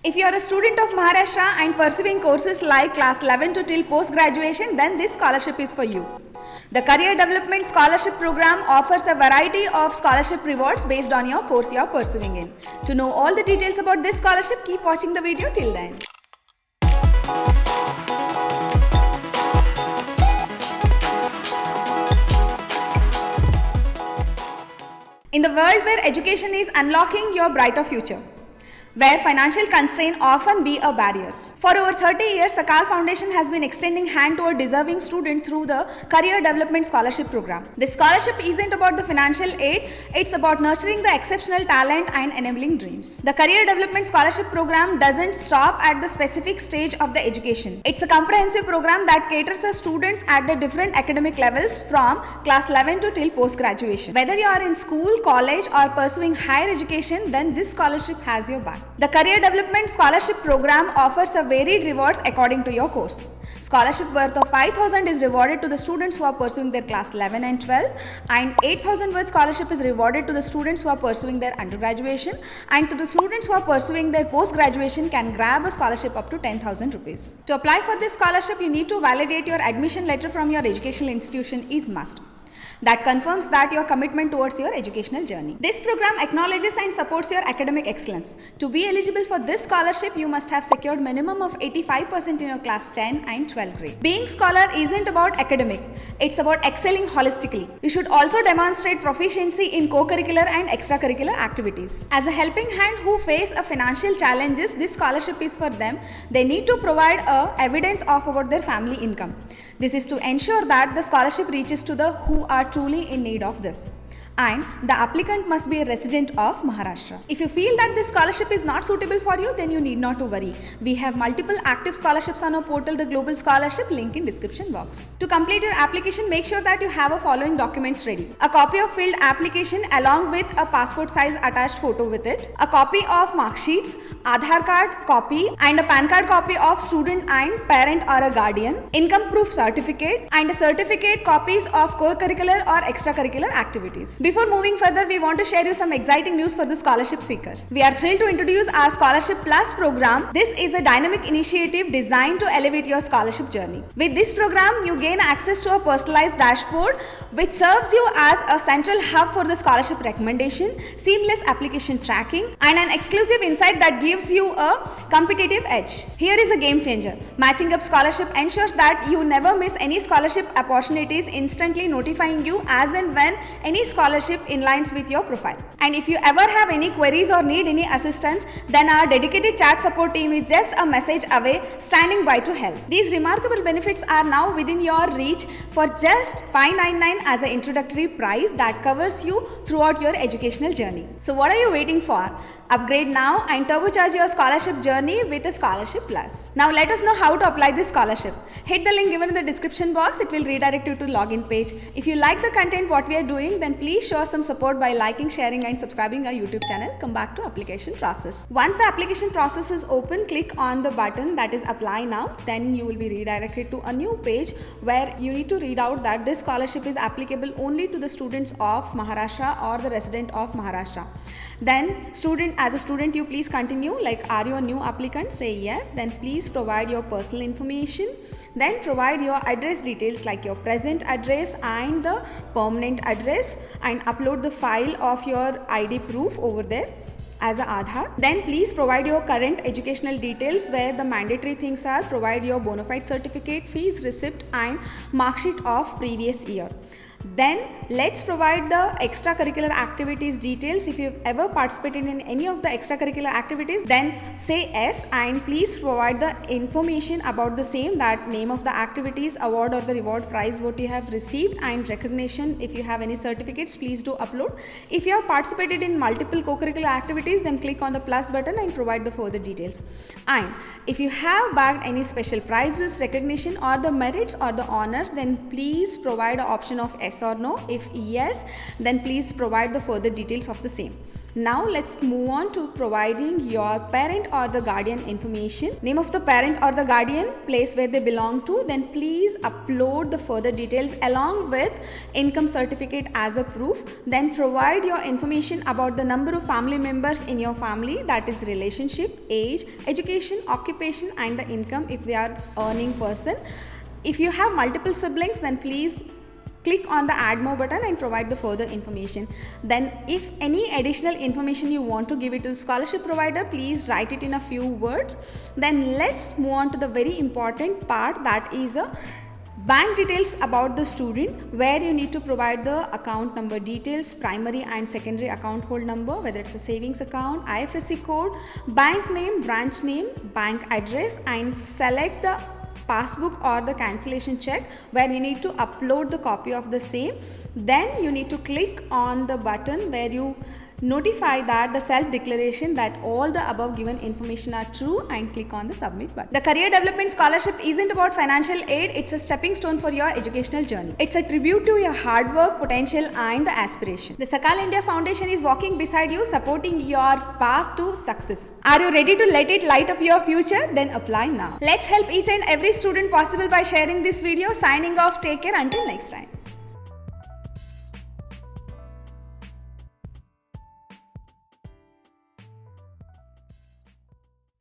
If you are a student of Maharashtra and pursuing courses like class 11 to till post graduation, then this scholarship is for you. The Career Development Scholarship Program offers a variety of scholarship rewards based on your course you are pursuing in. To know all the details about this scholarship, keep watching the video till then. In the world where education is unlocking your brighter future, where financial constraints often be a barrier. For over 30 years, Sakal Foundation has been extending hand to a deserving student through the Career Development Scholarship Program. This scholarship isn't about the financial aid, it's about nurturing the exceptional talent and enabling dreams. The Career Development Scholarship Program doesn't stop at the specific stage of the education. It's a comprehensive program that caters to students at the different academic levels from class 11 to till post-graduation. Whether you are in school, college or pursuing higher education, then this scholarship has your back. The Career Development Scholarship Program offers a varied rewards according to your course. Scholarship worth of 5,000 is rewarded to the students who are pursuing their class 11 and 12, and 8,000 worth scholarship is rewarded to the students who are pursuing their undergraduation, and to the students who are pursuing their post-graduation can grab a scholarship up to 10,000 rupees. To apply for this scholarship, you need to validate your admission letter from your educational institution is must. That confirms that your commitment towards your educational journey. This program acknowledges and supports your academic excellence. To be eligible for this scholarship, you must have secured minimum of 85% in your class 10 and 12 grade. Being scholar isn't about academic, it's about excelling holistically. You should also demonstrate proficiency in co-curricular and extracurricular activities. As a helping hand who face a financial challenges, this scholarship is for them. They need to provide evidence of about their family income. This is to ensure that the scholarship reaches to the who are truly in need of this. And the applicant must be a resident of Maharashtra. If you feel that this scholarship is not suitable for you, then you need not to worry. We have multiple active scholarships on our portal, the Global Scholarship, link in description box. To complete your application, make sure that you have a following documents ready. A copy of filled application along with a passport size attached photo with it, a copy of mark sheets, Aadhaar card copy and a PAN card copy of student and parent or a guardian, income proof certificate and a certificate copies of co-curricular or extracurricular activities. Before moving further, we want to share you some exciting news for the scholarship seekers. We are thrilled to introduce our Scholarship Plus program. This is a dynamic initiative designed to elevate your scholarship journey. With this program, you gain access to a personalized dashboard which serves you as a central hub for the scholarship recommendation, seamless application tracking, and an exclusive insight that gives you a competitive edge. Here is a game changer. Matching Up Scholarship ensures that you never miss any scholarship opportunities, instantly notifying you as and when any scholarship aligns with your profile. And if you ever have any queries or need any assistance, then our dedicated chat support team is just a message away, standing by to help. These remarkable benefits are now within your reach for just $599 as an introductory price that covers you throughout your educational journey. So what are you waiting for? Upgrade now and turbocharge your scholarship journey with a Scholarship Plus. Now let us know how to apply this scholarship. Hit the link given in the description box. It will redirect you to login page. If you like the content what we are doing, then please show us some support by liking, sharing and subscribing our YouTube channel. Come back to application process. Once the application process is open, click on the button that is apply now. Then you will be redirected to a new page where you need to read out that this scholarship is applicable only to the students of Maharashtra or the resident of Maharashtra. Then as a student you please continue, like are you a new applicant, say yes, then please provide your personal information, then provide your address details like your present address and the permanent address, and upload the file of your ID proof over there as a Aadhaar. Then please provide your current educational details where the mandatory things are provide your bona fide certificate, fees receipt and mark sheet of previous year. Then let's provide the extracurricular activities details. If you've ever participated in any of the extracurricular activities, then say yes and please provide the information about the same, that name of the activities, award or the reward prize what you have received and recognition. If you have any certificates, please do upload. If you have participated in multiple co-curricular activities, then click on the plus button and provide the further details. And if you have bagged any special prizes, recognition or the merits or the honors, then please provide an option of yes or no. If yes, then please provide the further details of the same. Now let's move on to providing your parent or the guardian information. Name of the parent or the guardian, place where they belong to, then please upload the further details along with income certificate as a proof. Then provide your information about the number of family members in your family, that is relationship, age, education, occupation and the income if they are earning person. If you have multiple siblings, then please click on the add more button and provide the further information. Then if any additional information you want to give it to the scholarship provider, please write it in a few words. Then let's move on to the very important part, that is a bank details about the student, where you need to provide the account number details, primary and secondary account hold number, whether it's a savings account, IFSC code, bank name, branch name, bank address, and select the passbook or the cancellation check where you need to upload the copy of the same. Then you need to click on the button where you notify that the self declaration that all the above given information are true and click on the submit button. The career development scholarship isn't about financial aid, it's a stepping stone for your educational journey. It's a tribute to your hard work, potential and the aspiration. The Sakal India Foundation is walking beside you, supporting your path to success. Are you ready to let it light up your future? Then apply now. Let's help each and every student possible by sharing this video. Signing off, take care, until next time.